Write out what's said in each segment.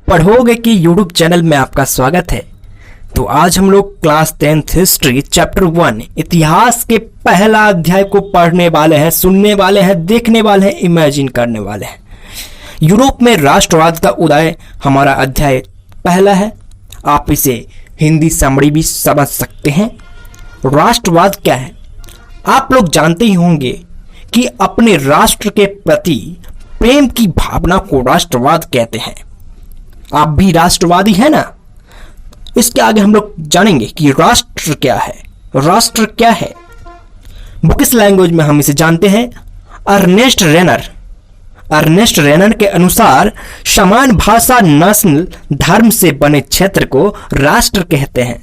पढ़ोगे कि YouTube channel में आपका स्वागत है। तो आज हम लोग क्लास 10th हिस्ट्री चैप्टर 1 इतिहास के पहला अध्याय को पढ़ने वाले हैं, सुनने वाले हैं, देखने वाले हैं, इमेजिन करने वाले हैं। यूरोप में राष्ट्रवाद का उदय हमारा अध्याय पहला है। आप इसे हिंदी समरी भी समझ सकते हैं। राष्ट्रवाद क्या है? आप लोग जानते ही होंगे कि अपने राष्ट्र के प्रति प्रेम की भावना को राष्ट्रवाद कहते हैं। आप भी राष्ट्रवादी है ना? इसके आगे हम लोग जानेंगे कि राष्ट्र क्या है। राष्ट्र क्या है? बुकिश लैंग्वेज में हम इसे जानते हैं अर्नेस्ट रेनर के अनुसार समान भाषा, नस्ल, धर्म से बने क्षेत्र को राष्ट्र कहते हैं।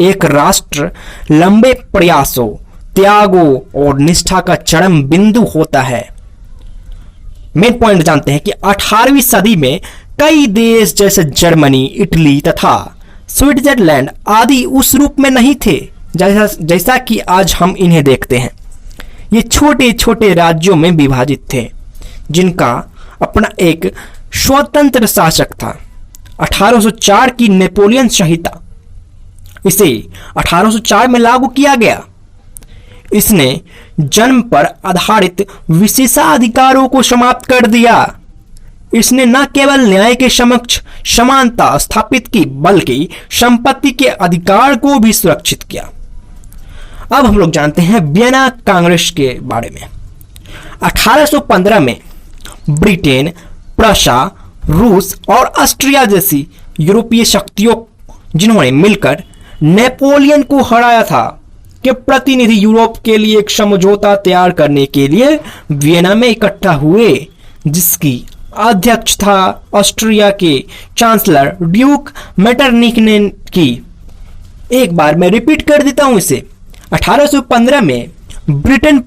एक राष्ट्र लंबे प्रयासों, त्यागों और निष्ठा का चरम बिंदु होता है। मेन पॉइंट जानते हैं कि 18वीं सदी में कई देश जैसे जर्मनी, इटली तथा स्विट्जरलैंड आदि उस रूप में नहीं थे जैसा कि आज हम इन्हें देखते हैं। ये छोटे छोटे राज्यों में विभाजित थे जिनका अपना एक स्वतंत्र शासक था। 1804 की नेपोलियन संहिता, इसे 1804 में लागू किया गया। इसने जन्म पर आधारित विशेषाधिकारों को समाप्त कर दिया। इसने न केवल न्याय के समक्ष समानता स्थापित की बल्कि संपत्ति के अधिकार को भी सुरक्षित किया। अब हम लोग जानते हैं वियना कांग्रेस के बारे में। 1815 में ब्रिटेन, प्रशा, रूस और ऑस्ट्रिया जैसी यूरोपीय शक्तियों जिन्होंने मिलकर नेपोलियन को हराया था के प्रतिनिधि यूरोप के लिए एक समझौता तैयार करने के लिए वियना में इकट्ठा हुए, जिसकी अध्यक्ष था ऑस्ट्रिया के चांसलर ड्यूक मेटरनिक ने की। एक बार मैं रिपीट कर देता हूं इसे। 1815 में ब्रिटेन,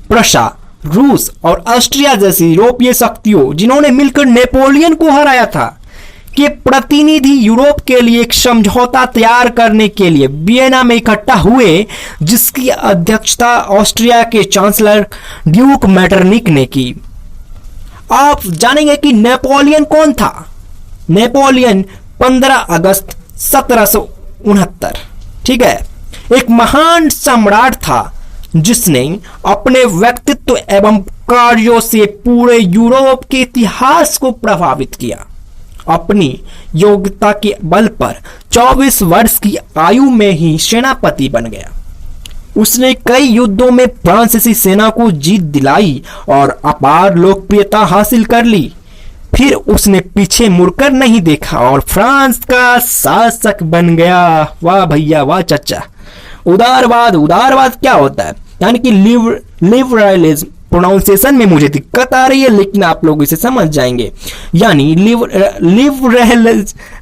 प्रशा, रूस और ऑस्ट्रिया जैसी यूरोपीय शक्तियों जिन्होंने मिलकर नेपोलियन को हराया था के प्रतिनिधि यूरोप के लिए एक समझौता तैयार करने के लिए वियना में इकट्ठा हुए, जिसकी अध्यक्षता ऑस्ट्रिया के चांसलर ड्यूक मेटरनिक ने की। आप जानेंगे कि नेपोलियन कौन था। नेपोलियन 15 अगस्त 1769, ठीक है, एक महान सम्राट था जिसने अपने व्यक्तित्व एवं कार्यों से पूरे यूरोप के इतिहास को प्रभावित किया। अपनी योग्यता के बल पर 24 वर्ष की आयु में ही सेनापति बन गया। उसने कई युद्धों में फ्रांसीसी सेना को जीत दिलाई और अपार लोकप्रियता हासिल कर ली। फिर उसने पीछे मुड़कर नहीं देखा और फ्रांस का शासक बन गया। वाह भैया वाह चचा। उदारवाद क्या होता है? यानी कि लिबरलिज्म। प्रोनाउंसिएशन में मुझे दिक्कत आ रही है लेकिन आप लोग इसे समझ जाएंगे। यानी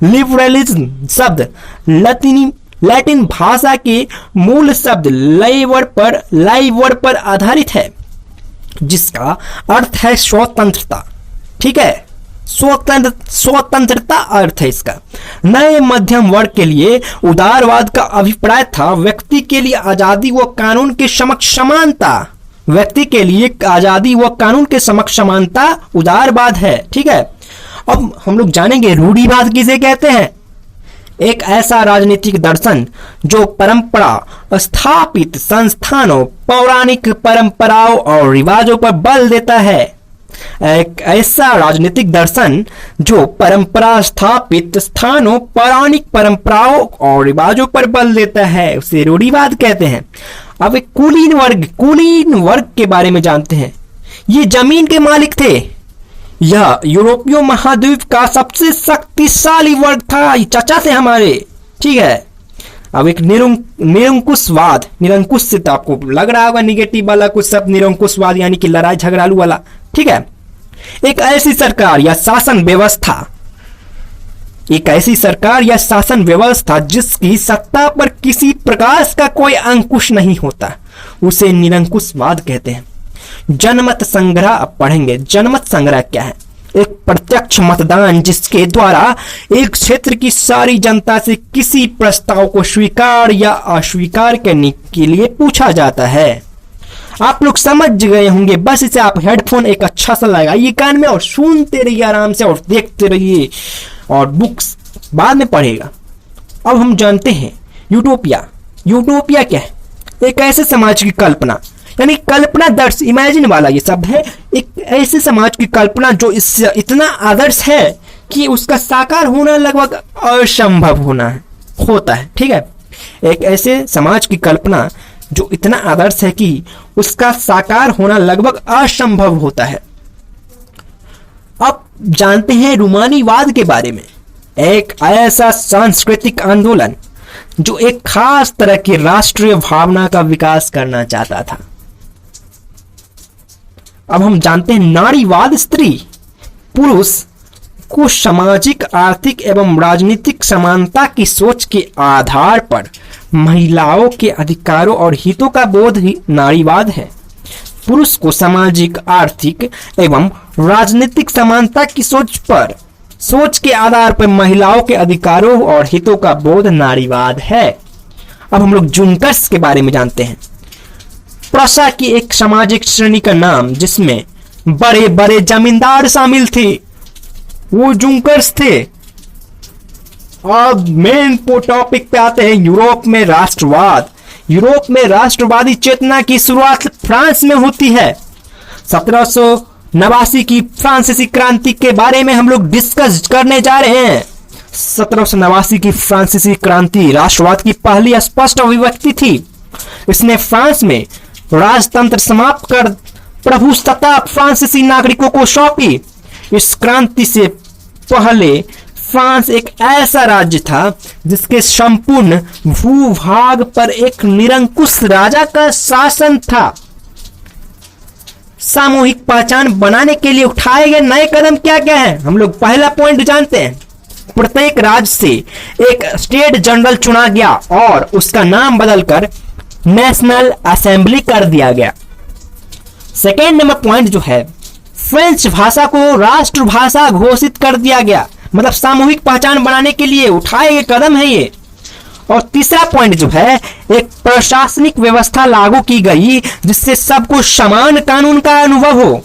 लिबरलिज्म शब्द लैटिन भाषा के मूल शब्द लाइवर पर आधारित है, जिसका अर्थ है स्वतंत्रता। ठीक है, स्वतंत्रता अर्थ है इसका। नए मध्यम वर्ग के लिए उदारवाद का अभिप्राय था व्यक्ति के लिए आजादी व कानून के समक्ष समानता। व्यक्ति के लिए आजादी व कानून के समक्ष समानता उदारवाद है। ठीक है, अब हम लोग जानेंगे रूढ़िवाद किसे कहते हैं। एक ऐसा राजनीतिक दर्शन जो परंपरा स्थापित संस्थानों, पौराणिक परंपराओं और रिवाजों पर बल देता है। एक ऐसा राजनीतिक दर्शन जो परंपरा स्थापित स्थानों, पौराणिक परंपराओं और रिवाजों पर बल देता है, उसे रूढ़िवाद कहते हैं। अब एक कुलीन वर्ग के बारे में जानते हैं। ये जमीन के मालिक थे। यह यूरोपीय महाद्वीप का सबसे शक्तिशाली वर्ग था, चाचा थे हमारे। ठीक है, अब एक निरंकुशवाद। निरंकुश से तो आपको लग रहा होगा निगेटिव वाला कुछ शब्द, निरंकुशवाद यानी कि लड़ाई झगड़ालू वाला। ठीक है, एक ऐसी सरकार या शासन व्यवस्था जिसकी सत्ता पर किसी प्रकार का कोई अंकुश नहीं होता, उसे निरंकुशवाद कहते हैं। जनमत संग्रह अब पढ़ेंगे। जनमत संग्रह क्या है? एक प्रत्यक्ष मतदान जिसके द्वारा एक क्षेत्र की सारी जनता से किसी प्रस्ताव को स्वीकार या अस्वीकार करने के लिए पूछा जाता है। आप लोग समझ गए होंगे। बस इसे आप हेडफोन एक अच्छा सा लगाइए कान में और सुनते रहिए आराम से और देखते रहिए। और बुक्स बाद में पढ़ेगा। अब हम जानते हैं यूटोपिया। यूटोपिया क्या है? एक ऐसे समाज की कल्पना, यानी कल्पना दर्श, इमेजिन वाला ये शब्द है। एक ऐसे समाज की कल्पना जो इससे इतना आदर्श है कि उसका साकार होना लगभग असंभव होता है। ठीक है, एक ऐसे समाज की कल्पना जो इतना आदर्श है कि उसका साकार होना लगभग असंभव होता है। अब जानते हैं रूमानीवाद के बारे में। एक ऐसा सांस्कृतिक आंदोलन जो एक खास तरह की राष्ट्रीय भावना का विकास करना चाहता था। अब हम जानते हैं नारीवाद। स्त्री पुरुष को सामाजिक, आर्थिक एवं राजनीतिक समानता की सोच के आधार पर महिलाओं के अधिकारों और हितों का बोध ही नारीवाद है। पुरुष को सामाजिक, आर्थिक एवं राजनीतिक समानता की सोच के आधार पर महिलाओं के अधिकारों और हितों का बोध नारीवाद है। अब हम लोग जुंकर्स के बारे में जानते हैं। प्रशा की एक सामाजिक श्रेणी का नाम जिसमें बड़े बड़े जमींदार शामिल थे, वो जुंकर्स थे। अब मेन टॉपिक पे आते हैं, यूरोप में राष्ट्रवाद। यूरोप में राष्ट्रवादी चेतना की शुरुआत फ्रांस में होती है। 1789 की फ्रांसीसी क्रांति के बारे में हम लोग डिस्कस करने जा रहे हैं। 1789 की फ्रांसीसी क्रांति राष्ट्रवाद की पहली स्पष्ट अभिव्यक्ति थी। इसने फ्रांस में राजतंत्र समाप्त कर प्रभुसत्ता फ्रांसीसी नागरिकों को सौंपी। इस क्रांति से पहले फ्रांस एक ऐसा राज्य था जिसके संपूर्ण भूभाग पर एक निरंकुश राजा का शासन था। सामूहिक पहचान बनाने के लिए उठाए गए नए कदम क्या क्या है? हम लोग पहला पॉइंट जानते हैं। प्रत्येक राज्य से एक स्टेट जनरल चुना गया और उसका नाम बदलकर नेशनल असेंबली कर दिया गया। सेकेंड नंबर पॉइंट जो है, फ्रेंच भाषा को राष्ट्रभाषा घोषित कर दिया गया। मतलब सामूहिक पहचान बनाने के लिए उठाए गए कदम है ये। और तीसरा पॉइंट जो है, एक प्रशासनिक व्यवस्था लागू की गई जिससे सबको समान कानून का अनुभव हो।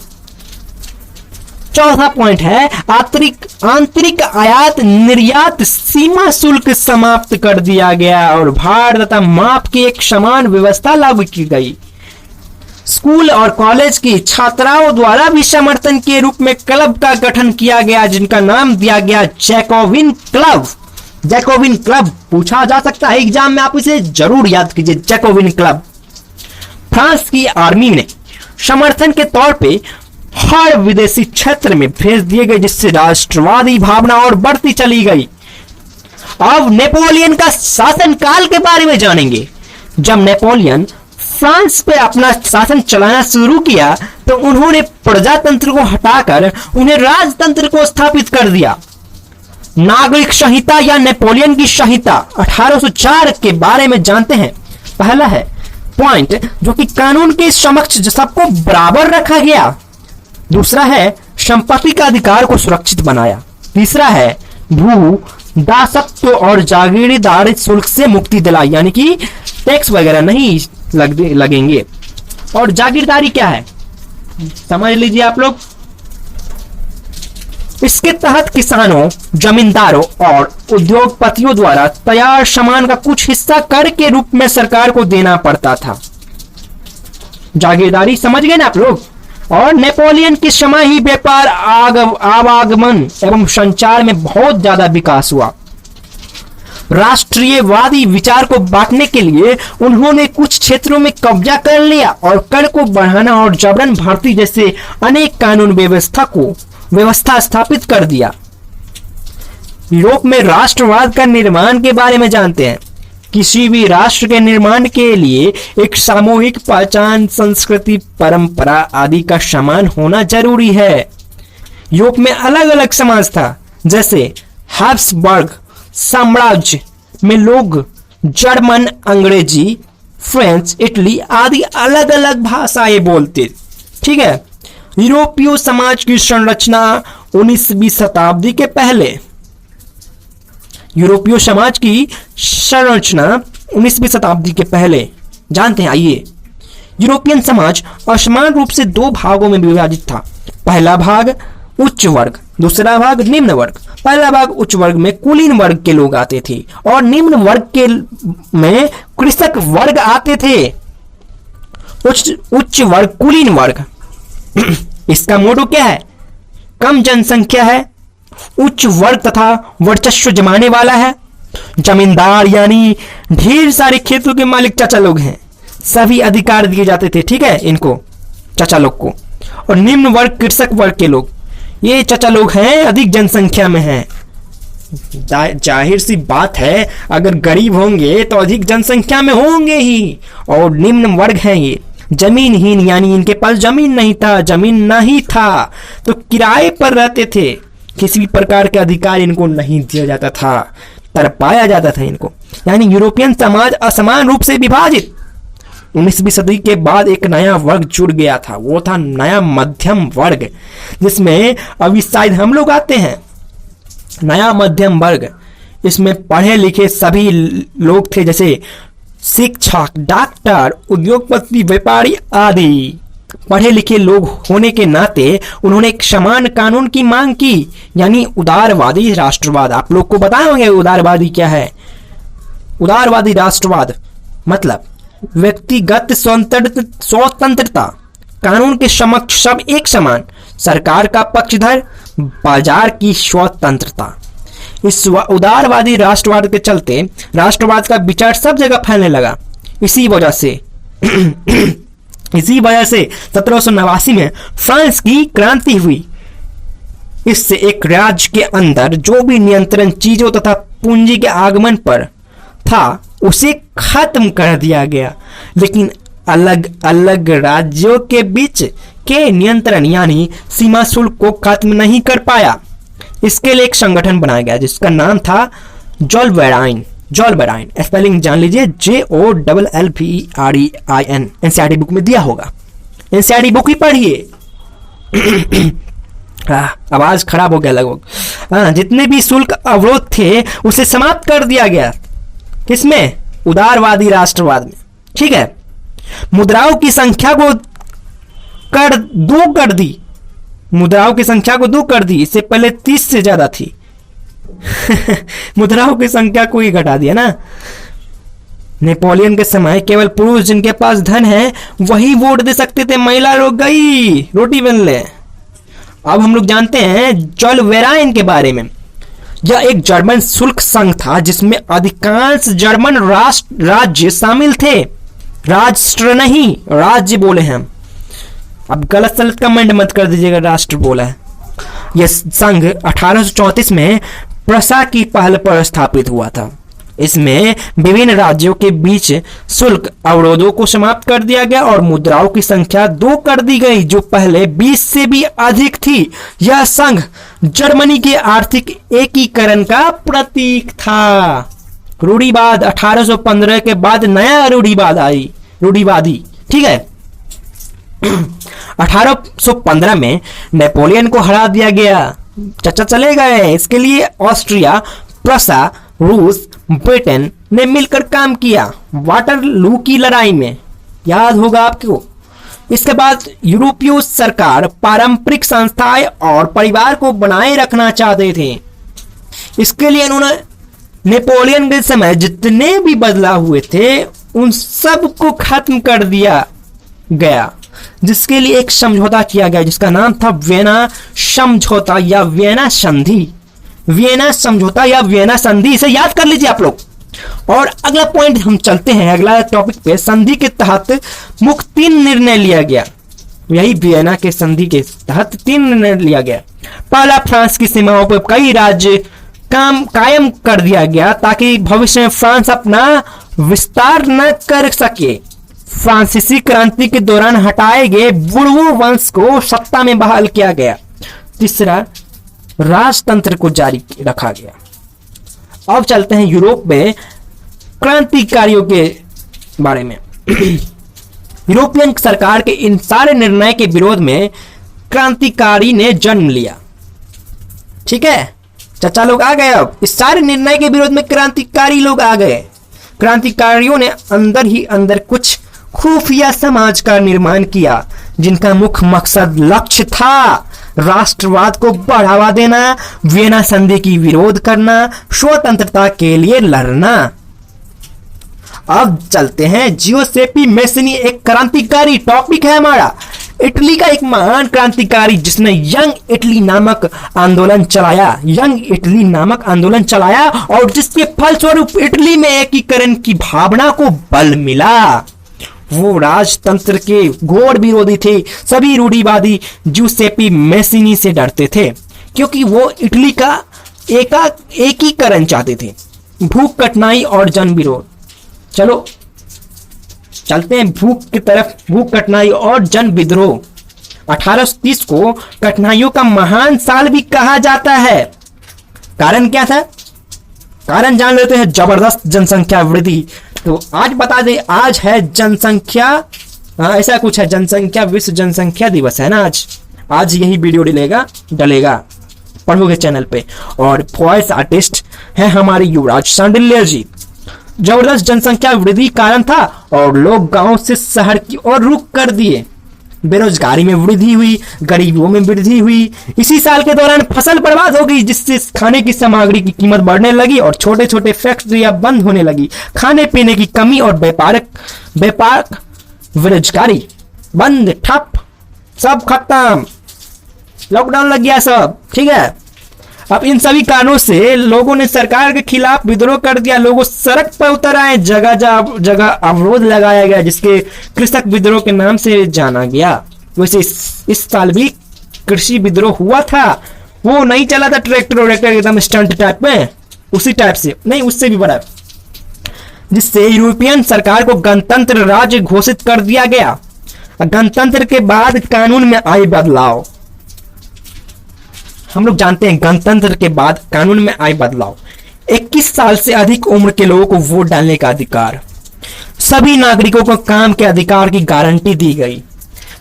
चौथा पॉइंट है, आंतरिक आयात निर्यात सीमा शुल्क समाप्त कर दिया गया और भार तथा माप की एक समान व्यवस्था लागू की गई। स्कूल और कॉलेज की छात्राओं द्वारा भी समर्थन के रूप में क्लब का गठन किया गया जिनका नाम दिया गया जैकोबिन क्लब। जैकोबिन क्लब पूछा जा सकता है एग्जाम में, आप इसे जरूर याद कीजिए, जैकोबिन क्लब। फ्रांस की आर्मी ने समर्थन के तौर पे हर विदेशी क्षेत्र में भेज दिए गए जिससे राष्ट्रवादी भावना और बढ़ती चली गई। अब नेपोलियन का शासनकाल के बारे में जानेंगे। जब नेपोलियन फ्रांस पे अपना शासन चलाना शुरू किया तो उन्होंने प्रजातंत्र को हटाकर उन्हें राजतंत्र को स्थापित कर दिया। नागरिक संहिता या नेपोलियन की संहिता 1804 के बारे में जानते हैं। पहला है पॉइंट जो कि कानून के समक्ष सबको बराबर रखा गया। दूसरा है संपत्ति का अधिकार को सुरक्षित बनाया। तीसरा है भू दासत्व और जागीरदारी शुल्क से मुक्ति दिलाई, यानी कि टैक्स वगैरह नहीं लगेंगे। और जागीरदारी क्या है समझ लीजिए आप लोग। इसके तहत किसानों, जमींदारों और उद्योगपतियों द्वारा तैयार सामान का कुछ हिस्सा कर के रूप में सरकार को देना पड़ता था। जागीरदारी समझ गए ना आप लोग। और नेपोलियन के समय ही व्यापार, आवागमन एवं संचार में बहुत ज्यादा विकास हुआ। राष्ट्रीयवादी विचार को बांटने के लिए उन्होंने कुछ क्षेत्रों में कब्जा कर लिया और कर को बढ़ाना और जबरन भर्ती जैसे अनेक कानून व्यवस्था स्थापित कर दिया। यूरोप में राष्ट्रवाद का निर्माण के बारे में जानते हैं। किसी भी राष्ट्र के निर्माण के लिए एक सामूहिक पहचान, संस्कृति, परंपरा आदि का समान होना जरूरी है। यूरोप में अलग अलग समाज था, जैसे हैब्सबर्ग साम्राज्य में लोग जर्मन, अंग्रेजी, फ्रेंच, इटली आदि अलग अलग भाषाएं बोलते। ठीक है। यूरोपीय समाज की संरचना 19वीं शताब्दी के पहले। यूरोपीय समाज की संरचना 19वीं शताब्दी के पहले जानते हैं। आइए, यूरोपियन समाज असमान रूप से दो भागों में विभाजित था। पहला भाग उच्च वर्ग दूसरा भाग निम्न वर्ग। पहला भाग उच्च वर्ग में कुलीन वर्ग के लोग आते थे और निम्न वर्ग के में कृषक वर्ग आते थे। उच्च वर्ग कुलीन वर्ग इसका मोटो क्या है? कम जनसंख्या है, उच्च वर्ग तथा वर्चस्व जमाने वाला है, जमींदार यानी ढेर सारे खेतों के मालिक चाचा लोग हैं, सभी अधिकार दिए जाते थे, ठीक है, इनको चाचा लोग को। और निम्न वर्ग कृषक वर्ग के लोग, ये चाचा लोग हैं, अधिक जनसंख्या में हैं। जाहिर सी बात है, अगर गरीब होंगे तो अधिक जनसंख्या में होंगे ही। और निम्न वर्ग हैं ये जमीनहीन, यानी इनके पास जमीन नहीं था, जमीन नहीं था तो किराए पर रहते थे, किसी भी प्रकार के अधिकार इनको नहीं दिया जाता था, तरपाया जाता था इनको। यानी यूरोपियन समाज असमान रूप से विभाजित। 19वीं सदी के बाद एक नया वर्ग जुड़ गया था, वो था नया मध्यम वर्ग, जिसमें अभी शायद हम लोग आते हैं। नया मध्यम वर्ग, इसमें पढ़े लिखे सभी लोग थे, जैसे शिक्षक, डॉक्टर, उद्योगपति, व्यापारी आदि। पढ़े लिखे लोग होने के नाते उन्होंने एक समान कानून की मांग की, यानी उदारवादी राष्ट्रवाद। आप लोग को बताए होंगे उदारवादी क्या है। उदारवादी राष्ट्रवाद मतलब व्यक्तिगत स्वतंत्रता, कानून के समक्ष सब एक समान, सरकार का पक्षधर, बाजार की स्वतंत्रता। इस उदारवादी राष्ट्रवाद के चलते राष्ट्रवाद का विचार सब जगह फैलने लगा। इसी वजह से 1789 में फ्रांस की क्रांति हुई। इससे एक राज्य के अंदर जो भी नियंत्रण चीजों तथा पूंजी के आगमन पर था उसे खत्म कर दिया गया, लेकिन अलग अलग राज्यों के बीच के नियंत्रण यानी सीमा शुल्क को खत्म नहीं कर पाया। इसके लिए एक संगठन बनाया गया जिसका नाम था जोलबेराइन। स्पेलिंग जान लीजिए, JOLLBEREIN। एनसीईआरटी बुक में दिया होगा, एनसीईआरटी बुक ही पढ़िए। आवाज खराब हो गया लगभग। जितने भी शुल्क अवरोध थे उसे समाप्त कर दिया गया। किसमें? उदारवादी राष्ट्रवाद में, ठीक है। मुद्राओं की संख्या को दो कर दी। मुद्राओं की संख्या को 2 कर दी, इससे पहले 30 से ज्यादा थी। मुद्राओं की संख्या को ही घटा दिया ना। नेपोलियन के समय केवल पुरुष जिनके पास धन है वही वोट दे सकते थे, महिला लोग गई रोटी बन ले। अब हम लोग जानते हैं जोलबेराइन के बारे में। यह एक जर्मन शुल्क संघ था जिसमें अधिकांश जर्मन राज्य शामिल थे। राष्ट्र नहीं, राज्य बोले हम। अब गलत सलत कमेंट मत कर दीजिएगा, राष्ट्र बोला है। यह संघ 1834 में प्रसा की पहल पर स्थापित हुआ था। इसमें विभिन्न राज्यों के बीच शुल्क अवरोधों को समाप्त कर दिया गया और मुद्राओं की संख्या 2 कर दी गई, जो पहले 20 से भी अधिक थी। यह संघ जर्मनी के आर्थिक एकीकरण का प्रतीक था। रूढ़िवाद 1815 के बाद नया रूढ़िवादी, ठीक है। 1815 में नेपोलियन को हरा दिया गया, चचा चले गए। इसके लिए ऑस्ट्रिया, प्रसा, रूस, ब्रिटेन ने मिलकर काम किया वाटरलू की लड़ाई में, याद होगा आपको। इसके बाद यूरोपीय सरकार पारंपरिक संस्थाएं और परिवार को बनाए रखना चाहते थे। इसके लिए उन्होंने नेपोलियन के समय जितने भी बदलाव हुए थे उन सब को खत्म कर दिया गया, जिसके लिए एक समझौता किया गया जिसका नाम था वियना समझौता या वियना संधि। वियना समझौता या वियना संधि, इसे याद कर लीजिए आप लोग। और अगला पॉइंट हम चलते हैं अगला टॉपिक पे। संधि के तहत मुख्य 3 निर्णय लिया गया। यही वियना के संधि के तहत 3 निर्णय लिया गया। पहला, फ्रांस की सीमाओं पर कई राज्य कायम कर दिया गया ताकि भविष्य में फ्रांस अपना विस्तार न कर सके। फ्रांसीसी क्रांति के दौरान हटाए गए बुर्बो वंश को सत्ता में बहाल किया गया। तीसरा, राजतंत्र को जारी रखा गया। अब चलते हैं यूरोप में क्रांतिकारियों के बारे में। यूरोपियन सरकार के इन सारे निर्णय के विरोध में क्रांतिकारी ने जन्म लिया, ठीक है। चाचा लोग आ गए। अब इस सारे निर्णय के विरोध में क्रांतिकारी लोग आ गए। क्रांतिकारियों ने अंदर ही अंदर कुछ खुफिया समाज का निर्माण किया जिनका मुख्य मकसद लक्ष्य था राष्ट्रवाद को बढ़ावा देना, वियना संधि की विरोध करना, स्वतंत्रता के लिए लड़ना। अब चलते हैं जियोसेपी मैसिनी, एक क्रांतिकारी टॉपिक है हमारा। इटली का एक महान क्रांतिकारी जिसने यंग इटली नामक आंदोलन चलाया और जिसके फलस्वरूप इटली में एकीकरण की भावना को बल मिला। वो राजतंत्र के घोर विरोधी थे। सभी रूढ़िवादी जियोसेपी मैसिनी से डरते थे क्योंकि वो इटली का एकीकरण चाहते थे। भूख, कठिनाई और जन विरोध। चलो चलते हैं भूख की तरफ। भूख, कठिनाई और जन विद्रोह। 1830 को कठिनाइयों का महान साल भी कहा जाता है। कारण क्या था? कारण जान लेते हैं। जबरदस्त जनसंख्या वृद्धि। तो आज बता दे, आज है जनसंख्या, ऐसा कुछ है, जनसंख्या, विश्व जनसंख्या दिवस है ना आज यही वीडियो डलेगा पढ़ोगे चैनल पे। और वॉइस आर्टिस्ट है हमारे युवराज शांडिल्य जी। जबरदस्त जनसंख्या वृद्धि कारण था और लोग गांव से शहर की ओर रुख कर दिए। बेरोजगारी में वृद्धि हुई, गरीबों में वृद्धि हुई। इसी साल के दौरान फसल बर्बाद हो गई, जिससे खाने की सामग्री की कीमत बढ़ने लगी और छोटे छोटे फैक्ट्रियां बंद होने लगी। खाने पीने की कमी और व्यापार बेरोजगारी बंद, ठप, सब खत्म, लॉकडाउन लग गया सब। ठीक है। अब इन सभी कारणों से लोगों ने सरकार के खिलाफ विद्रोह कर दिया। लोगों सड़क पर उतर आए, जगह जगह अवरोध लगाया गया, जिसके कृषक विद्रोह के नाम से जाना गया। वैसे इस साल भी कृषि विद्रोह हुआ था। वो नहीं चला था ट्रैक्टर एकदम स्टंट टाइप में, उसी टाइप से नहीं, उससे भी बड़ा, जिससे यूरोपियन सरकार को गणतंत्र राज्य घोषित कर दिया गया। गणतंत्र के बाद कानून में आए बदलाव। हम लोग जानते हैं गणतंत्र के बाद कानून में आए बदलाव। 21 साल से अधिक उम्र के लोगों को वोट डालने का अधिकार, सभी नागरिकों को काम के अधिकार की गारंटी दी गई,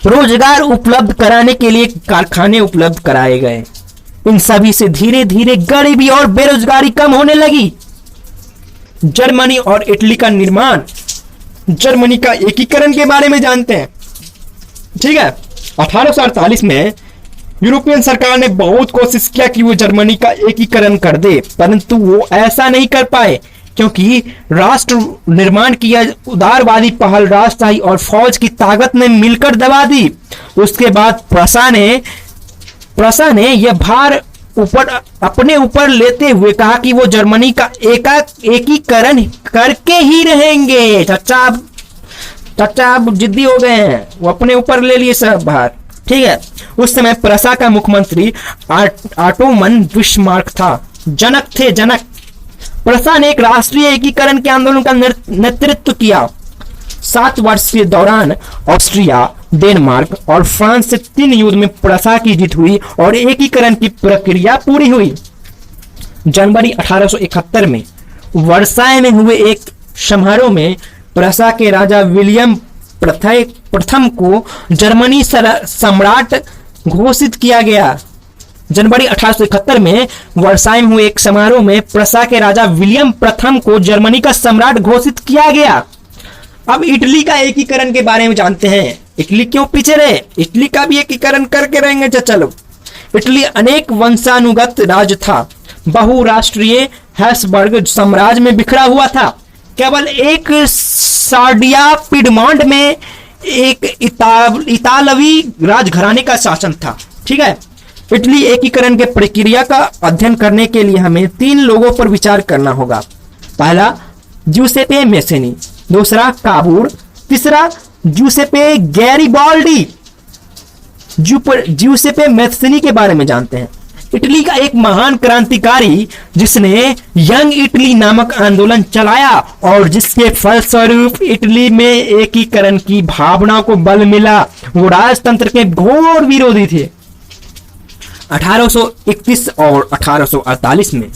रोजगार उपलब्ध कराने के लिए कारखाने उपलब्ध कराए गए। इन सभी से धीरे धीरे गरीबी और बेरोजगारी कम होने लगी। जर्मनी और इटली का निर्माण। जर्मनी का एकीकरण के बारे में जानते हैं। ठीक है। 1848 में यूरोपियन सरकार ने बहुत कोशिश किया कि वो जर्मनी का एकीकरण कर दे, परंतु वो ऐसा नहीं कर पाए क्योंकि राष्ट्र निर्माण की उदारवादी पहल राजशाही और फौज की ताकत ने मिलकर दबा दी। उसके बाद प्रशा ने यह भार अपने ऊपर लेते हुए कहा कि वो जर्मनी का एकीकरण करके ही रहेंगे। चाचा अब जिद्दी हो गए हैं, वो अपने ऊपर ले लिए सब भार। ठीक है। उस समय प्रशा का मुख्यमंत्री ऑटोमन बिस्मार्क था। जनक प्रशा ने एक राष्ट्रीय एकीकरण के आंदोलन का नेतृत्व किया। 7 वर्ष के दौरान ऑस्ट्रिया, डेनमार्क और फ्रांस से 3 युद्ध में प्रशा की जीत हुई और एकीकरण की प्रक्रिया पूरी हुई। जनवरी 1871 में वर्साय में हुए एक समारोह में प्रशा के राजा विलियम प्रथम को जर्मनी सम्राट घोषित किया गया। जनवरी 1871 में वर्साय में हुए एक समारोह में प्रशा के राजा विलियम प्रथम को जर्मनी का सम्राट घोषित किया गया। अब इटली का एकीकरण के बारे में जानते हैं। इटली क्यों पीछे रहे? इटली का भी एकीकरण करके रहेंगे। चलो, इटली अनेक वंशानुगत राज्य था। बहुराष्ट्रीय हैब्सबर्ग साम्राज्य में बिखरा हुआ था। केवल एक सार्डिया पिडमॉन्ट में एक इतालवी राजघराने का शासन था। ठीक है। इटली एकीकरण के प्रक्रिया का अध्ययन करने के लिए हमें 3 लोगों पर विचार करना होगा। पहला जियुसेप्पे मैसिनी, दूसरा काबूर, तीसरा जियुसेप्पे गैरिबाल्डी। जियुसेप्पे मैसिनी के बारे में जानते हैं। इटली का एक महान क्रांतिकारी जिसने यंग इटली नामक आंदोलन चलाया और जिसके फलस्वरूप इटली में एकीकरण की भावना को बल मिला। वो राजतंत्र के घोर विरोधी थे। 1831 और 1848 में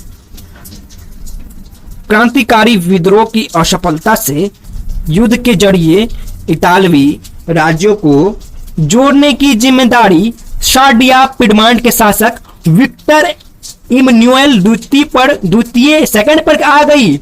क्रांतिकारी विद्रोह की असफलता से युद्ध के जरिए इतालवी राज्यों को जोड़ने की जिम्मेदारी सार्डिया पिडमॉन्ट के शासक विक्टर इमैनुएल द्वितीय पर आ गई।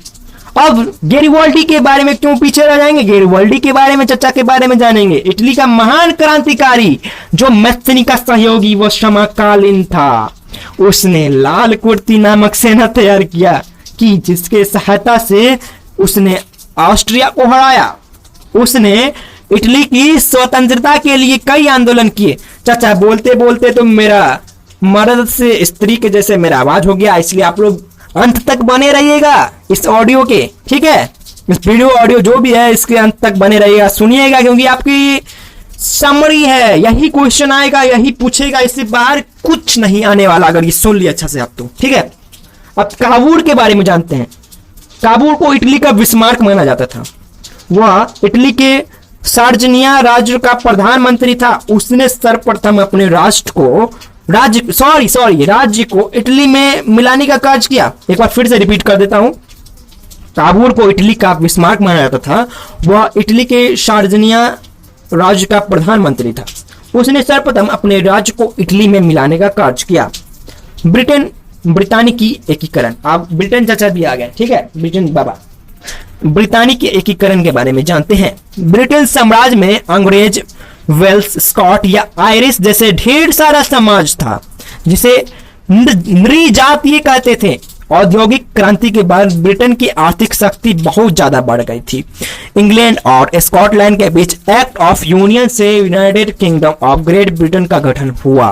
अब गेरिबाल्डी के बारे में क्यों पीछे रह जाएंगे, गेरिबाल्डी के बारे में, चचा के बारे में जानेंगे। इटली का महान क्रांतिकारी जो मैस्सिनी का सहयोगी वो समकालीन था, उसने लाल कुर्ती नामक सेना तैयार किया कि जिसके सहायता से उसने ऑस्ट्रिया को हराया। उसने इटली की स्वतंत्रता के लिए कई आंदोलन किए। चाचा बोलते बोलते तो मेरा मर्द से स्त्री के जैसे मेरा आवाज हो गया, इसलिए आप लोग अंत तक बने रहिएगा इस ऑडियो के, ठीक है, इस वीडियो ऑडियो जो भी है इसके अंत तक बने रहिएगा, सुनिएगा, क्योंकि आपकी समरी है, यही क्वेश्चन आएगा, यही पूछेगा, इससे बाहर कुछ नहीं आने वाला अगर ये सुन लिया अच्छा से आप तो, ठीक है। अब काबूल के बारे में जानते हैं। काबूल को इटली का बिस्मार्क माना जाता था। वह इटली के सार्डिनिया राज्य का प्रधानमंत्री था। उसने सर्वप्रथम अपने राज्य को इटली में मिलाने का कार्य किया। एक बार फिर से रिपीट कर देता हूं, काबूल को इटली का बिस्मार्क माना जाता था। वह इटली के सार्डिनिया राज्य का प्रधानमंत्री था। उसने सर्वप्रथम अपने राज्य को इटली में मिलाने का कार्य किया। ब्रिटानी एकीकरण, आप ब्रिटेन चाचा भी आ गए, ठीक है, ब्रिटेन बाबा। ब्रिटानी के एकीकरण के बारे में जानते हैं। ब्रिटेन साम्राज्य में अंग्रेज, वेल्स, स्कॉट या आयरिश जैसे ढेर सारा समाज था, जिसे नृजातीय कहते थे। औद्योगिक क्रांति के बाद ब्रिटेन की आर्थिक शक्ति बहुत ज्यादा बढ़ गई थी। इंग्लैंड और स्कॉटलैंड के बीच एक्ट ऑफ यूनियन से United kingdom of great Britain का गठन हुआ।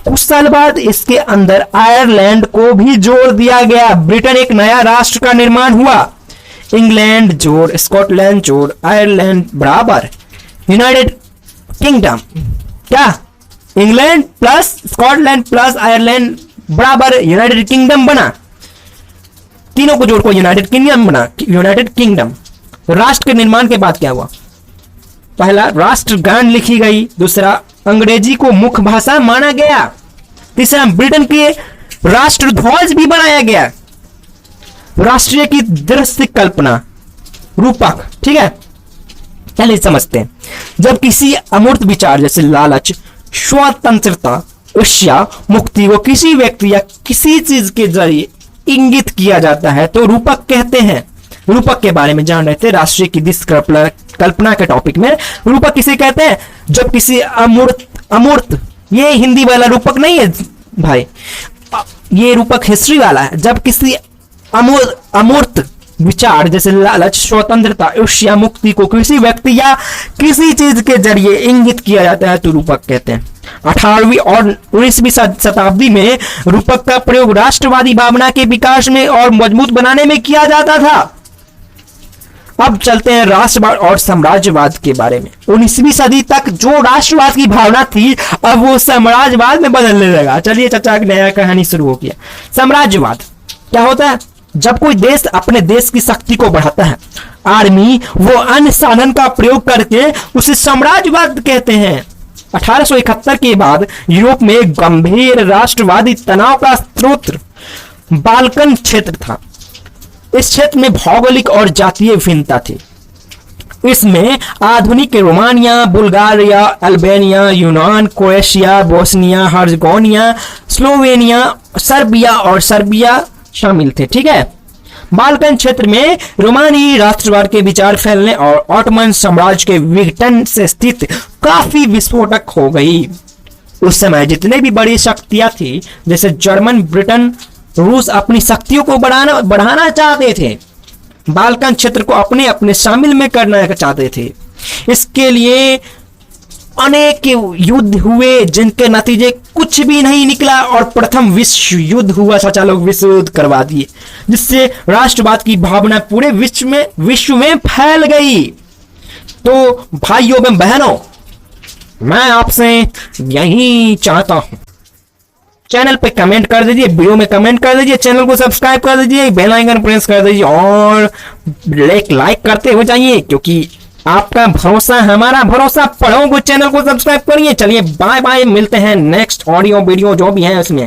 कुछ साल बाद इसके अंदर आयरलैंड को भी जोड़ दिया गया। ब्रिटेन एक नया राष्ट्र का निर्माण हुआ। इंग्लैंड जोड़ स्कॉटलैंड जोड़ आयरलैंड बराबर यूनाइटेड किंगडम, क्या England plus Scotland plus Ireland बराबर यूनाइटेड किंगडम बना। तीनों को जोड़ को यूनाइटेड किंगडम बना, यूनाइटेड किंगडम। राष्ट्र के निर्माण के बाद क्या हुआ? पहला राष्ट्रगान लिखी गई, दूसरा अंग्रेजी को मुख्य भाषा माना गया, तीसरा ब्रिटेन के राष्ट्रध्वज भी बनाया गया। राष्ट्रीय की दृश्य कल्पना, रूपक, ठीक है, चलिए समझते हैं। जब किसी अमूर्त विचार जैसे लालच, स्वतंत्रता, ईर्ष्या, मुक्ति को किसी व्यक्ति या किसी चीज के जरिए इंगित किया जाता है तो रूपक कहते हैं। रूपक के बारे में जान रहे थे राष्ट्रीय की दृश्य कल्पना के टॉपिक में। रूपक किसे कहते हैं? जब किसी अमूर्त, ये हिंदी वाला रूपक नहीं है भाई, ये रूपक हिस्ट्री वाला है। जब किसी अमूर्त विचार जैसे लालच, स्वतंत्रता, ईर्ष्या, मुक्ति को किसी व्यक्ति या किसी चीज के जरिए इंगित किया जाता है तो रूपक कहते हैं। 18वीं और 19वीं शताब्दी में रूपक का प्रयोग राष्ट्रवादी भावना के विकास में और मजबूत बनाने में किया जाता था। अब चलते हैं राष्ट्रवाद और साम्राज्यवाद के बारे में। 19वीं सदी तक जो राष्ट्रवाद की भावना थी अब वो साम्राज्यवाद में बदलने लगा। चलिए चाचा एक नया कहानी शुरू हो गया। साम्राज्यवाद क्या होता है? जब कोई देश अपने देश की शक्ति को बढ़ाता है, आर्मी वो अन्य साधन का प्रयोग करके उसे साम्राज्यवाद कहते हैं। 1871 के बाद यूरोप में गंभीर राष्ट्रवादी तनाव का स्रोत बाल्कन क्षेत्र था। इस क्षेत्र में भौगोलिक और जातीय भिन्नता थी। इसमें आधुनिक रोमानिया, बुल्गारिया, अल्बानिया, यूनान, क्रोएशिया, बोस्निया हर्जगोविना, स्लोवेनिया, सर्बिया शामिल थे, ठीक है। बाल्कन क्षेत्र में रोमानी राष्ट्रवाद के विचार फैलने और ऑटोमन साम्राज्य के विघटन से स्थिति काफी विस्फोटक हो गई। उस समय जितने भी बड़ी शक्तियां थी जैसे जर्मन, ब्रिटेन, रूस अपनी शक्तियों को बढ़ाना चाहते थे। बाल्कन क्षेत्र को अपने अपने शामिल में करना चाहते थे। इसके लिए अनेक युद्ध हुए जिनके नतीजे कुछ भी नहीं निकला और प्रथम विश्व युद्ध हुआ। चाचा लोग विश्व युद्ध करवा दिए, जिससे राष्ट्रवाद की भावना पूरे विश्व में फैल गई। तो भाइयों एवं बहनों, मैं आपसे यही चाहता हूं, चैनल पे कमेंट कर दीजिए, वीडियो में कमेंट कर दीजिए, चैनल को सब्सक्राइब कर दीजिए, बेल आइकन प्रेस कर दीजिए और लाइक करते हो जाइए, क्योंकि आपका भरोसा हमारा भरोसा। पढ़ो को चैनल को सब्सक्राइब करिए। चलिए बाय बाय, मिलते हैं नेक्स्ट ऑडियो वीडियो जो भी है उसमें।